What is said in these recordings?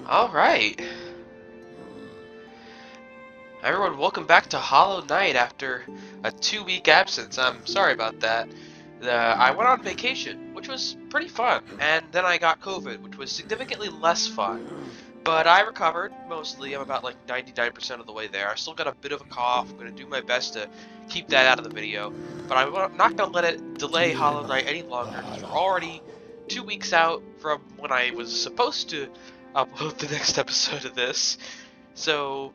Alright. Everyone, welcome back to Hollow Knight after a 2-week absence. I'm sorry about that. I went on vacation, which was pretty fun, and then I got COVID, which was significantly less fun. But I recovered, mostly. I'm about like 99% of the way there. I still got a bit of a cough. I'm going to do my best to keep that out of the video. But I'm not going to let it delay Hollow Knight any longer, because we're already 2 weeks out from when I was supposed to upload the next episode of this. So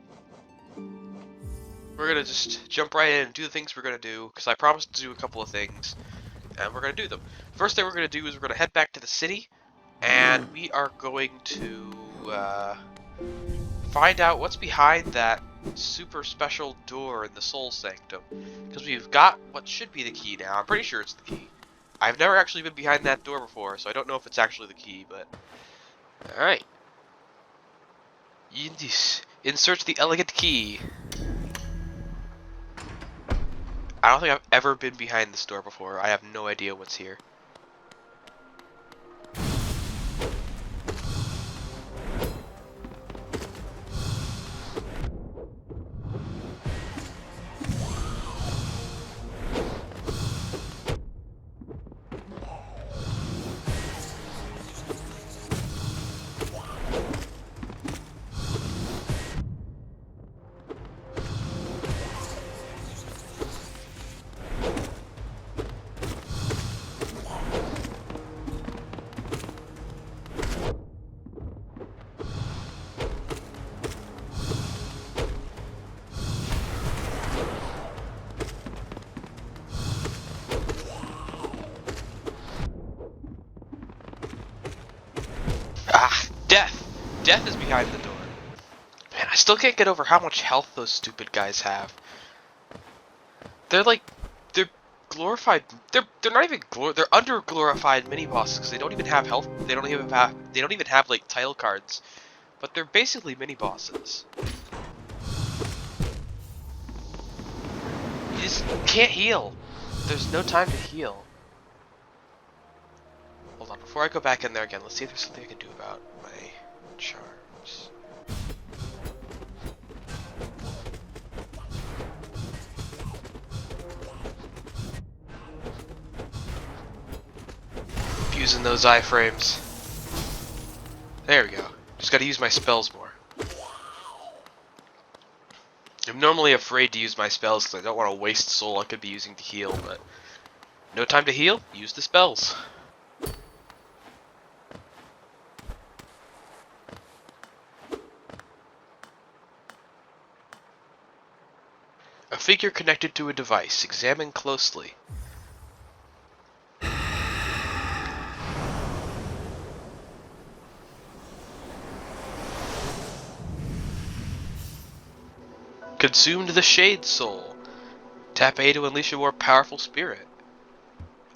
we're going to just jump right in and do the things we're going to do, because I promised to do a couple of things, and we're going to do them. First thing we're going to do is we're going to head back to the city, and we are going to find out what's behind that super special door in the Soul Sanctum. Because we've got what should be the key now. I'm pretty sure it's the key. I've never actually been behind that door before, so I don't know if it's actually the key, but... Alright. Insert the elegant key. I don't think I've ever been behind this door before. I have no idea what's here. Ah, death! Death is behind the door. Man, I still can't get over how much health those stupid guys have. They're like, they're glorified. They're not even they're under glorified mini bosses because they don't even have health. They don't even have like title cards, but they're basically mini bosses. You just can't heal. There's no time to heal. Hold on, before I go back in there again, let's see if there's something I can do about my charms. Using those iframes. There we go. Just gotta use my spells more. I'm normally afraid to use my spells because I don't want to waste soul I could be using to heal, but no time to heal, use the spells. A figure connected to a device. Examine closely. Consumed the Shade Soul. Tap A to unleash a more powerful spirit.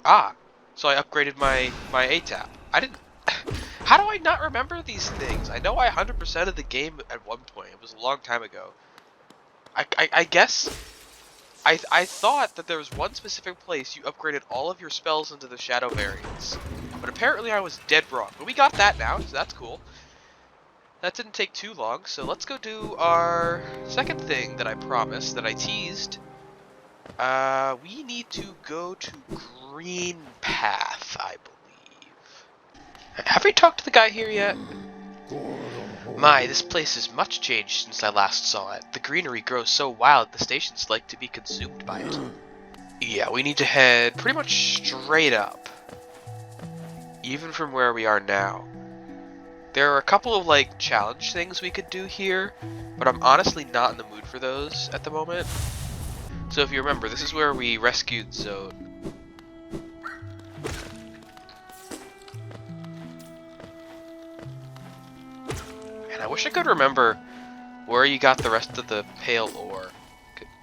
Ah, so I upgraded my A-tap. I didn't... How do I not remember these things? I know I 100% of the game at one point. It was a long time ago. I guess... I thought that there was one specific place you upgraded all of your spells into the Shadow variants. But apparently I was dead wrong. But we got that now, so that's cool. That didn't take too long, so let's go do our second thing that I promised, that I teased. We need to go to Green Path, I believe. Have we talked to the guy here yet? My, this place is much changed since I last saw it. The greenery grows so wild, the station's like to be consumed by it. Yeah, we need to head pretty much straight up. Even from where we are now. There are a couple of, like, challenge things we could do here, but I'm honestly not in the mood for those at the moment. So if you remember, this is where we rescued Zode. And I wish I could remember where you got the rest of the pale ore.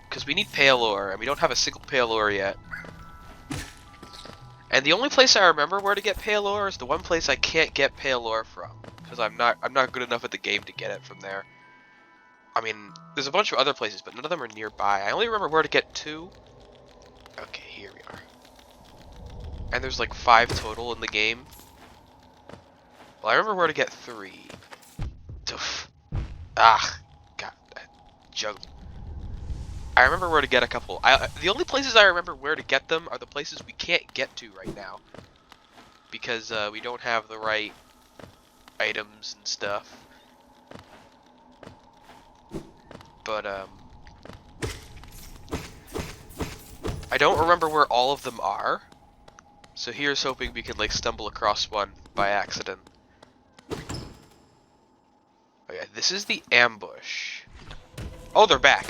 Because we need pale ore, and we don't have a single pale ore yet. And the only place I remember where to get pale ore is the one place I can't get pale ore from. Because I'm not good enough at the game to get it from there. I mean, there's a bunch of other places, but none of them are nearby. I only remember where to get 2. Okay, here we are. And there's like 5 total in the game. Well, I remember where to get 3. Ah, God, jug. I remember where to get a couple. The only places I remember where to get them are the places we can't get to right now. Because we don't have the right items and stuff. But, I don't remember where all of them are. So here's hoping we can, like, stumble across one by accident. Okay, this is the ambush. Oh, they're back.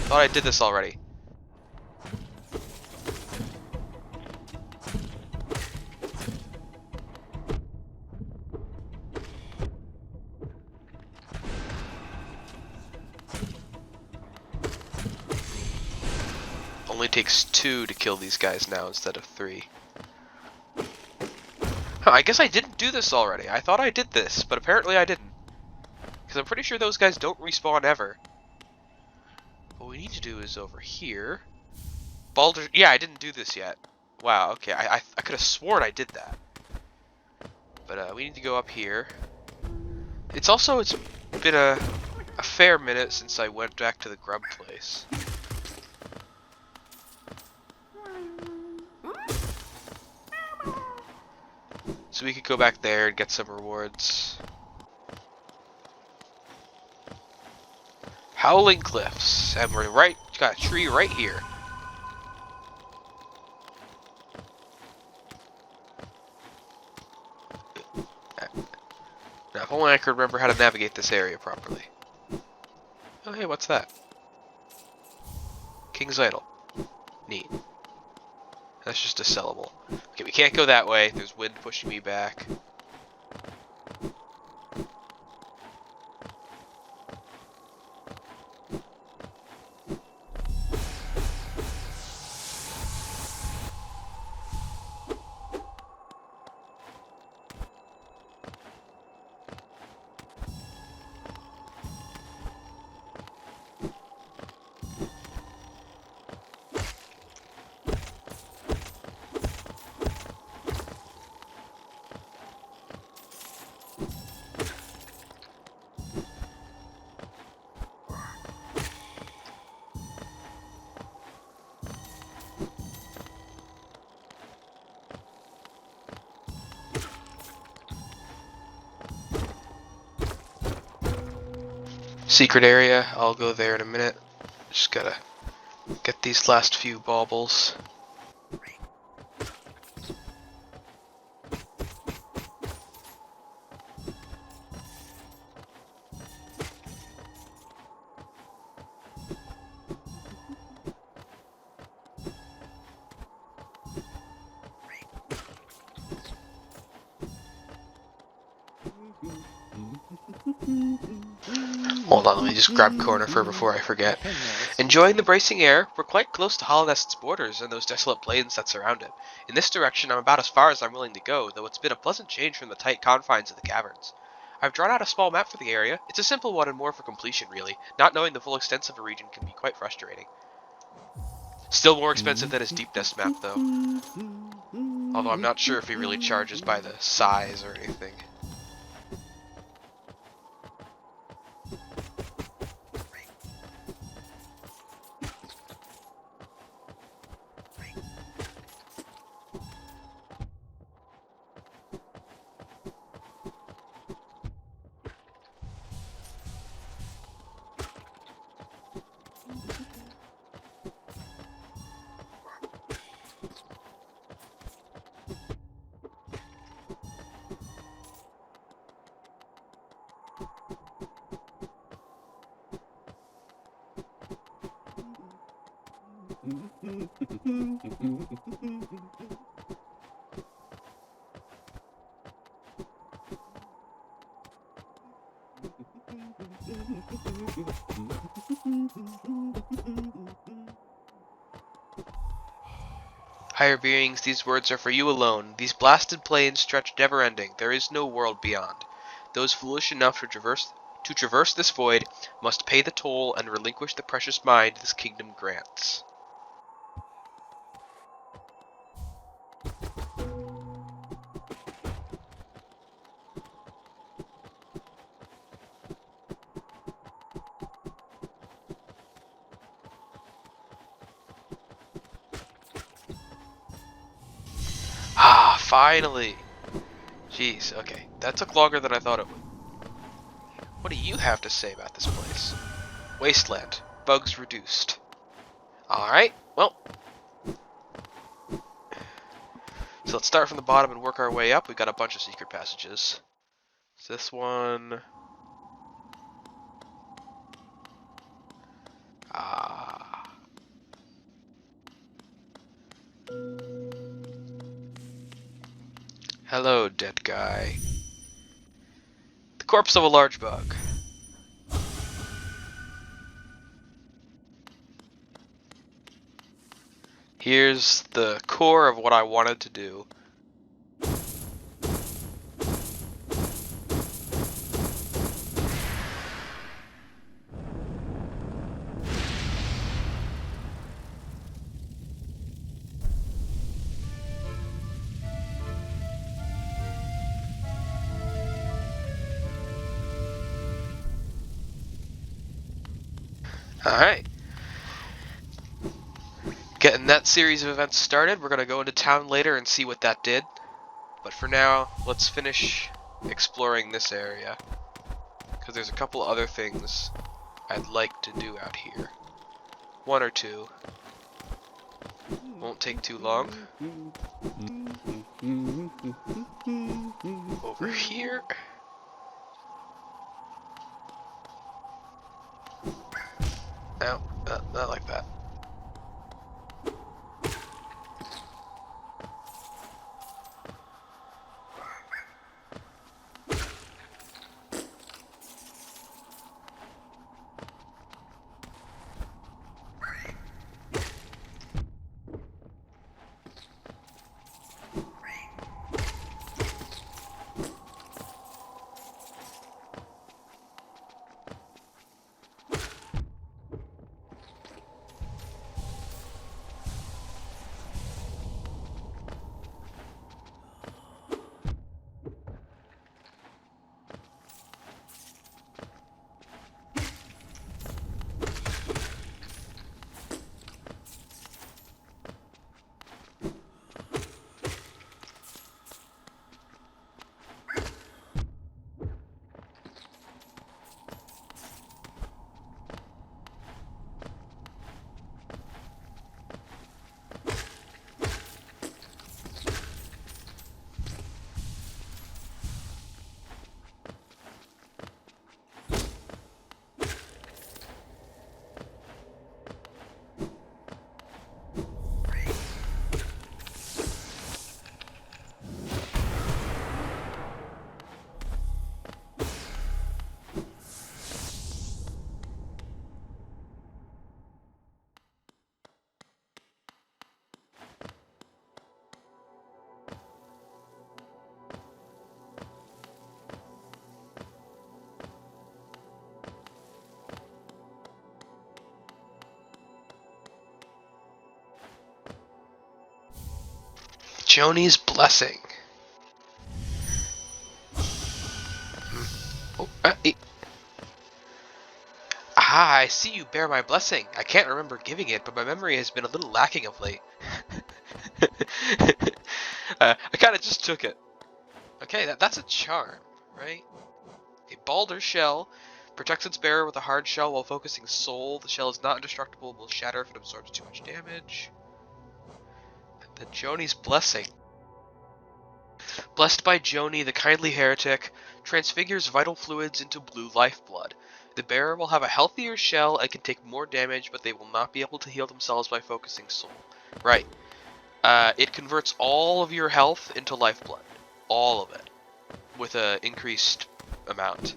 Thought I did this already. Only takes 2 to kill these guys now instead of 3. Huh, I guess I didn't do this already. I thought I did this, but apparently I didn't. Because I'm pretty sure those guys don't respawn ever. What we need to do is over here. Baldur... Yeah, I didn't do this yet. Wow, okay. I could have sworn I did that. But we need to go up here. It's been a fair minute since I went back to the grub place. So we could go back there and get some rewards. Howling Cliffs, and we're got a tree right here. Now, if only I could remember how to navigate this area properly. Oh, hey, what's that? King's Idol. Neat. That's just a sellable. Okay, we can't go that way. There's wind pushing me back. Secret area, I'll go there in a minute. Just gotta get these last few baubles. Hold on, let me just grab Cornifer before I forget. Enjoying the bracing air, we're quite close to Holonest's borders and those desolate plains that surround it. In this direction, I'm about as far as I'm willing to go, though it's been a pleasant change from the tight confines of the caverns. I've drawn out a small map for the area. It's a simple one and more for completion, really. Not knowing the full extent of a region can be quite frustrating. Still more expensive than his Deep Nest map, though. Although I'm not sure if he really charges by the size or anything. Higher beings, these words are for you alone. These blasted plains stretch never-ending. There is no world beyond. Those foolish enough to traverse this void must pay the toll and relinquish the precious mind this kingdom grants. Finally! Jeez, okay. That took longer than I thought it would. What do you have to say about this place? Wasteland. Bugs reduced. Alright, well. So let's start from the bottom and work our way up. We've got a bunch of secret passages. So this one... Ah. Hello, dead guy. The corpse of a large bug. Here's the core of what I wanted to do. Alright. Getting that series of events started. We're going to go into town later and see what that did. But for now, let's finish exploring this area. Because there's a couple other things I'd like to do out here. One or two. Won't take too long. Over here. No, not like that. Jonis Blessing. Oh, Ah, I see you bear my blessing. I can't remember giving it, but my memory has been a little lacking of late. I kind of just took it. Okay, that's a charm, right? A balder shell protects its bearer with a hard shell while focusing soul. The shell is not indestructible, will shatter if it absorbs too much damage. The Jonis Blessing. Blessed by Joni, the kindly heretic, transfigures vital fluids into blue lifeblood. The bearer will have a healthier shell and can take more damage, but they will not be able to heal themselves by focusing soul. Right. It converts all of your health into lifeblood. All of it. With an increased amount.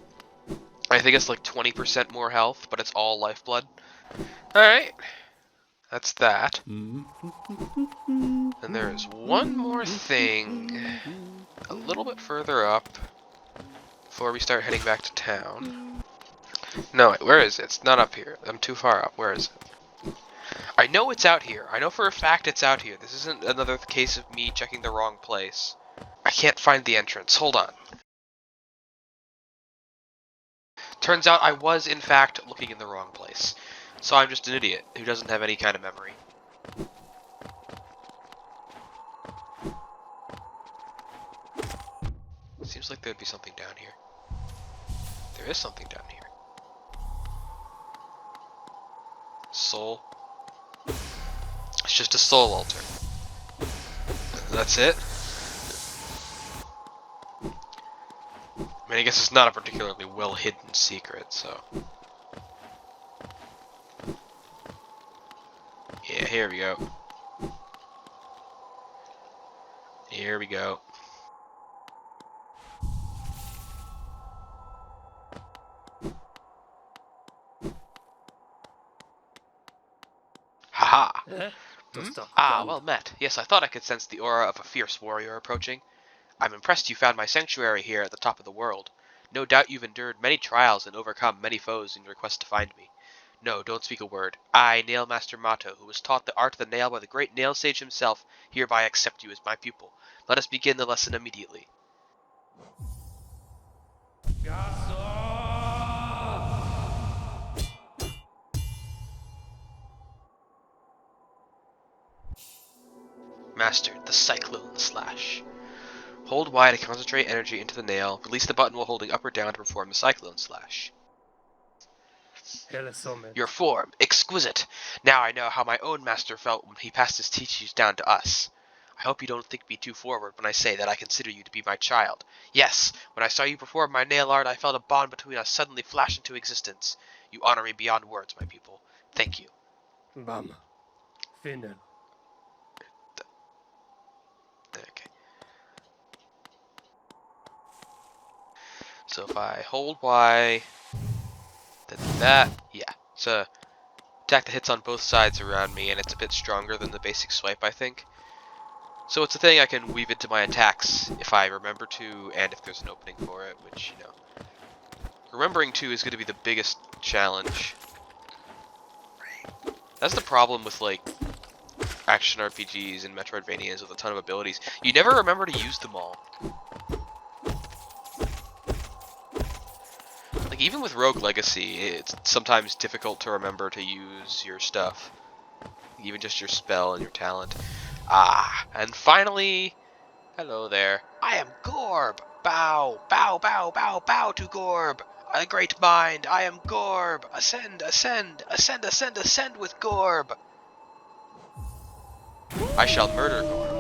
I think it's like 20% more health, but it's all lifeblood. Alright. That's that. And there is one more thing a little bit further up before we start heading back to town. No, wait, where is it? It's not up here. I'm too far up. Where is it? I know it's out here. I know for a fact it's out here. This isn't another case of me checking the wrong place. I can't find the entrance. Hold on. Turns out I was, in fact, looking in the wrong place. So I'm just an idiot who doesn't have any kind of memory. Seems like there'd be something down here. There is something down here. Soul. It's just a soul altar. That's it? I mean, I guess it's not a particularly well-hidden secret, so... Yeah, here we go. Here we go. Haha! Ah, well met. Yes, I thought I could sense the aura of a fierce warrior approaching. I'm impressed you found my sanctuary here at the top of the world. No doubt you've endured many trials and overcome many foes in your quest to find me. No, don't speak a word. I, Nail Master Mato, who was taught the art of the nail by the great nail sage himself, hereby accept you as my pupil. Let us begin the lesson immediately. Mastered, the Cyclone Slash. Hold Y to concentrate energy into the nail. Release the button while holding up or down to perform the Cyclone Slash. Your form, exquisite. Now I know how my own master felt when he passed his teachings down to us. I hope you don't think me too forward when I say that I consider you to be my child. Yes, when I saw you perform my nail art, I felt a bond between us suddenly flash into existence. You honor me beyond words, my pupil. Thank you. Bam. Finden. Okay. So if I hold Y, then do that, yeah. It's a attack that hits on both sides around me, and it's a bit stronger than the basic swipe, I think. So it's a thing I can weave into my attacks if I remember to, and if there's an opening for it, which, you know, remembering to is going to be the biggest challenge. That's the problem with, like, action RPGs and Metroidvanias with a ton of abilities. You never remember to use them all. Like, even with Rogue Legacy, it's sometimes difficult to remember to use your stuff. Even just your spell and your talent. Ah, and finally, hello there. I am Gorb! Bow, bow, bow, bow, bow to Gorb! A great mind, I am Gorb! Ascend, ascend, ascend, ascend, ascend with Gorb! I shall murder Gorb.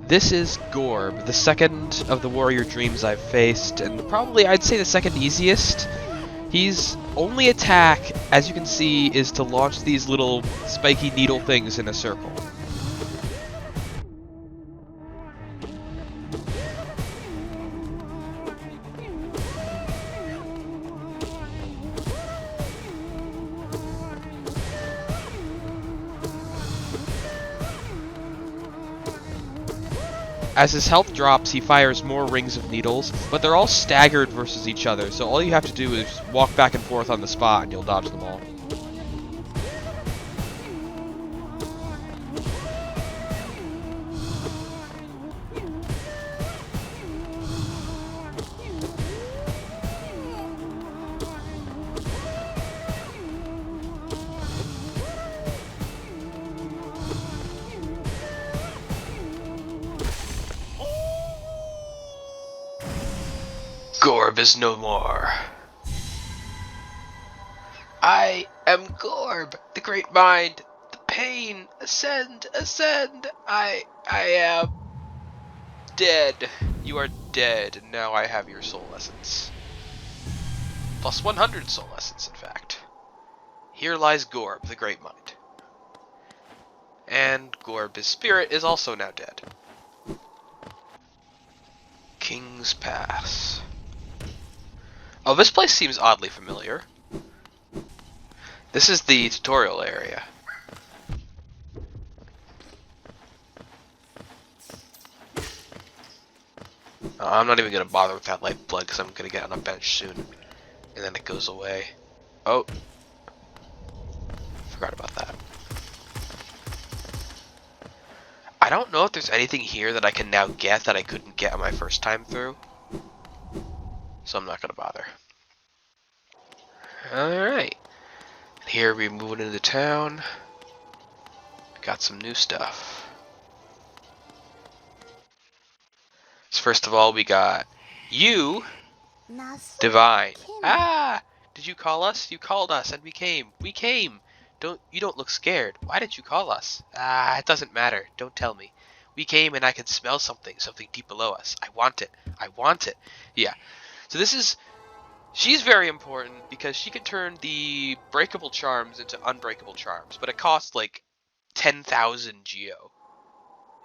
This is Gorb, the second of the warrior dreams I've faced, and probably I'd say the second easiest. His only attack, as you can see, is to launch these little spiky needle things in a circle. As his health drops, he fires more rings of needles, but they're all staggered versus each other, so all you have to do is walk back and forth on the spot and you'll dodge them all. Gorb is no more. I am Gorb, the great mind, the pain, ascend, ascend, I am dead. You are dead, and now I have your soul essence. Plus 100 soul essence, in fact. Here lies Gorb, the great mind. And Gorb, his spirit, is also now dead. King's Pass. Oh, this place seems oddly familiar. This is the tutorial area. I'm not even going to bother with that lifeblood because I'm going to get on a bench soon. And then it goes away. Oh. Forgot about that. I don't know if there's anything here that I can now get that I couldn't get on my first time through. So I'm not going to bother. Alright. Here we're moving into town. Got some new stuff. So first of all, we got you, Divine. Ah! Did you call us? You called us and we came. We came! You don't look scared. Why did you call us? Ah, it doesn't matter. Don't tell me. We came and I could smell something deep below us. I want it. I want it. Yeah. So she's very important because she can turn the breakable charms into unbreakable charms, but it costs like 10,000 geo.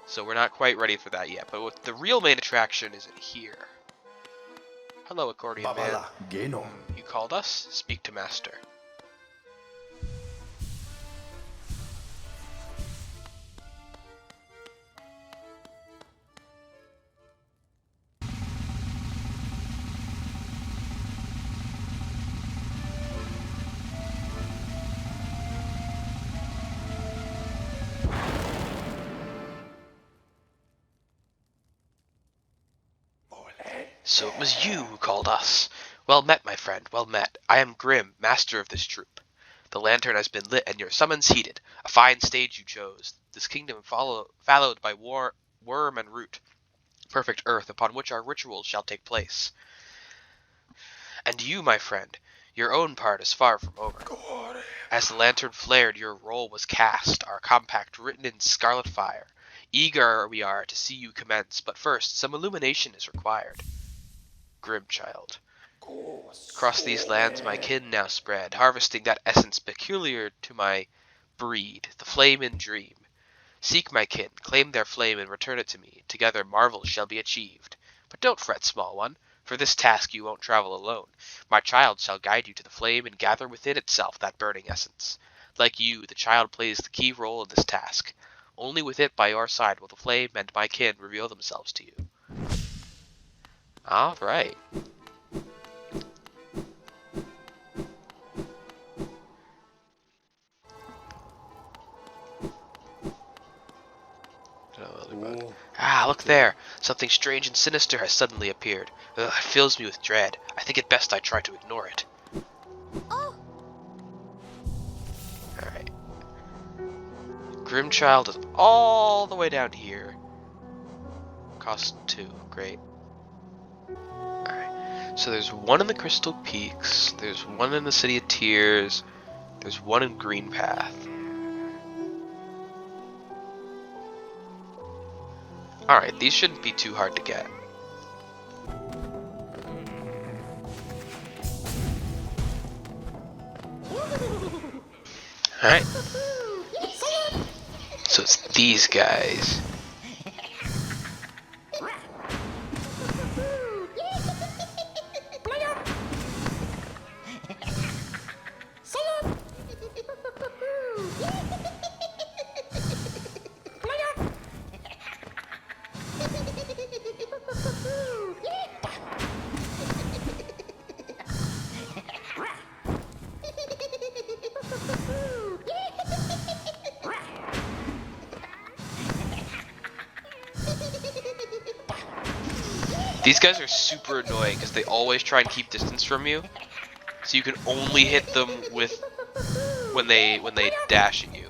So we're not quite ready for that yet, but the real main attraction is in here. Hello, accordion man. You called us? Speak to Master. So it was you who called us. Well met, my friend, well met. I am Grimm, master of this troupe. The lantern has been lit and your summons heeded. A fine stage you chose. This kingdom followed by worm and root. Perfect earth upon which our rituals shall take place. And you, my friend, your own part is far from over. As the lantern flared, your role was cast, our compact written in scarlet fire. Eager we are to see you commence, but first some illumination is required. Grim child. Across these lands my kin now spread, harvesting that essence peculiar to my breed, the flame in dream. Seek my kin, claim their flame and return it to me. Together marvels shall be achieved. But don't fret, small one. For this task you won't travel alone. My child shall guide you to the flame and gather within itself that burning essence. Like you, the child plays the key role in this task. Only with it by your side will the flame and my kin reveal themselves to you. Alright. Ah, look there! Something strange and sinister has suddenly appeared. Ugh, it fills me with dread. I think it best I try to ignore it. Oh. Alright. Grimchild is all the way down here. Cost 2. Great. Alright. So there's one in the Crystal Peaks. There's one in the City of Tears. There's one in Green Path. Alright, these shouldn't be too hard to get. Alright. So it's these guys. These guys are super annoying because they always try and keep distance from you, so you can only hit them with when they dash at you.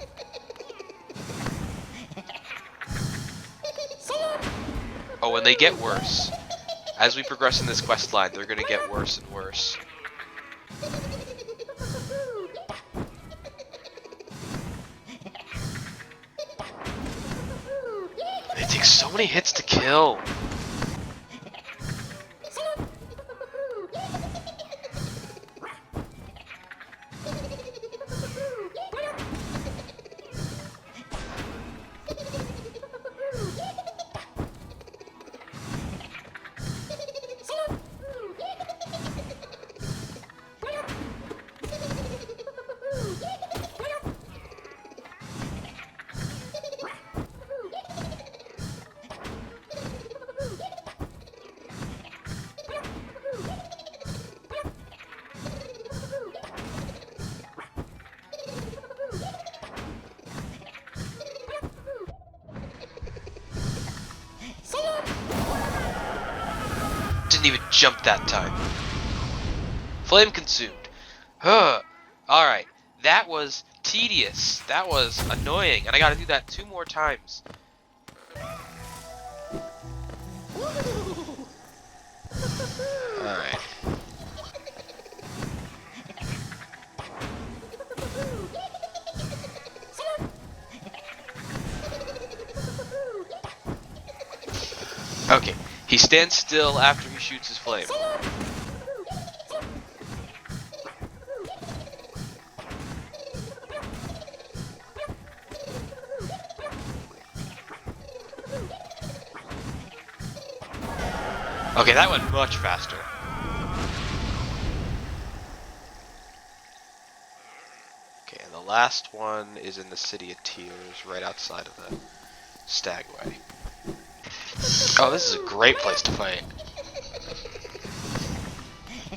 Oh, and they get worse. As we progress in this quest line, they're gonna get worse and worse. It takes so many hits to kill. Didn't even jump that time. Flame consumed. Huh. Alright. That was tedious. That was annoying, and I gotta do that 2 more times. Alright. Okay, he stands still after he shoots his flame. Okay, that went much faster. Okay, and the last one is in the City of Tears, right outside of the Stagway. Oh, this is a great place to fight.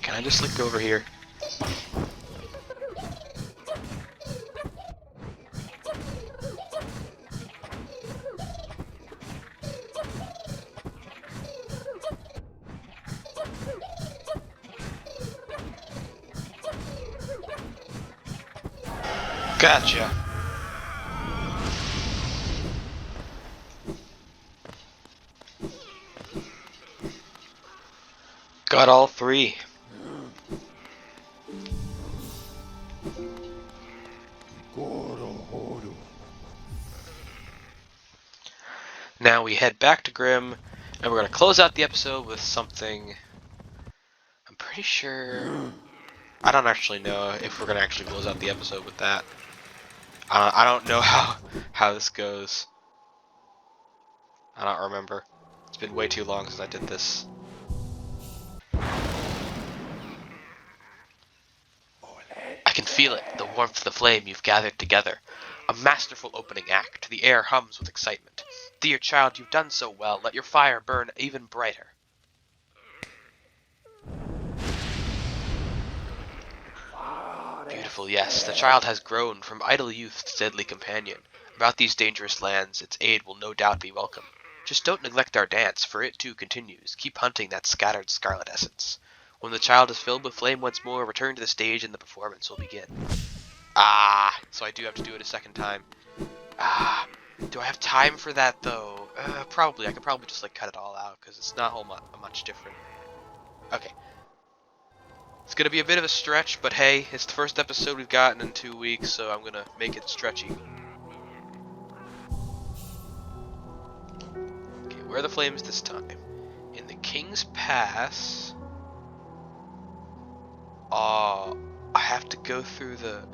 Can I just like go over here? Gotcha. Got all 3. Now we head back to Grimm, and we're going to close out the episode with something. I'm pretty sure. I don't actually know if we're going to actually close out the episode with that. I don't know how this goes. I don't remember. It's been way too long since I did this. I can feel it, the warmth of the flame you've gathered together. A masterful opening act. The air hums with excitement. Dear child, you've done so well. Let your fire burn even brighter. Beautiful, yes. The child has grown from idle youth to deadly companion. About these dangerous lands, its aid will no doubt be welcome. Just don't neglect our dance, for it too continues. Keep hunting that scattered scarlet essence. When the child is filled with flame once more, return to the stage and the performance will begin. Ah, so I do have to do it a second time. Ah, do I have time for that though? Probably. I could probably just like cut it all out because it's not a whole much different. Okay. It's gonna be a bit of a stretch, but hey, it's the first episode we've gotten in 2 weeks, so I'm gonna make it stretchy. Okay, where are the flames this time? In the King's Pass. Oh, I have to go through the...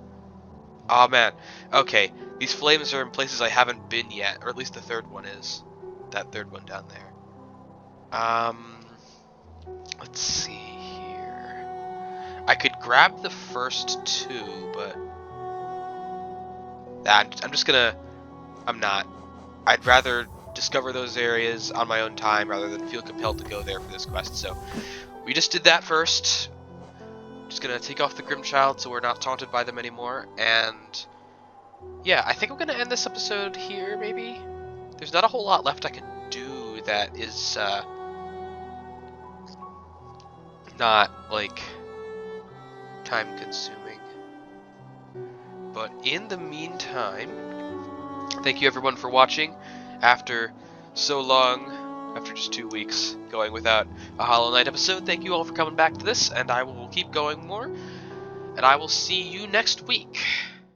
Oh man. Okay, these flames are in places I haven't been yet, or at least the third one is. That third one down there. Let's see here. I could grab the first 2, but... I'm just gonna... I'm not. I'd rather discover those areas on my own time rather than feel compelled to go there for this quest. So we just did that first. Just gonna take off the Grimm Child so we're not taunted by them anymore. And yeah, I think I'm gonna end this episode here, maybe? There's not a whole lot left I can do that is not like time consuming. But in the meantime, thank you everyone for watching. After so long, after just 2 weeks going without a Hollow Knight episode, thank you all for coming back to this, and I will keep going more, and I will see you next week.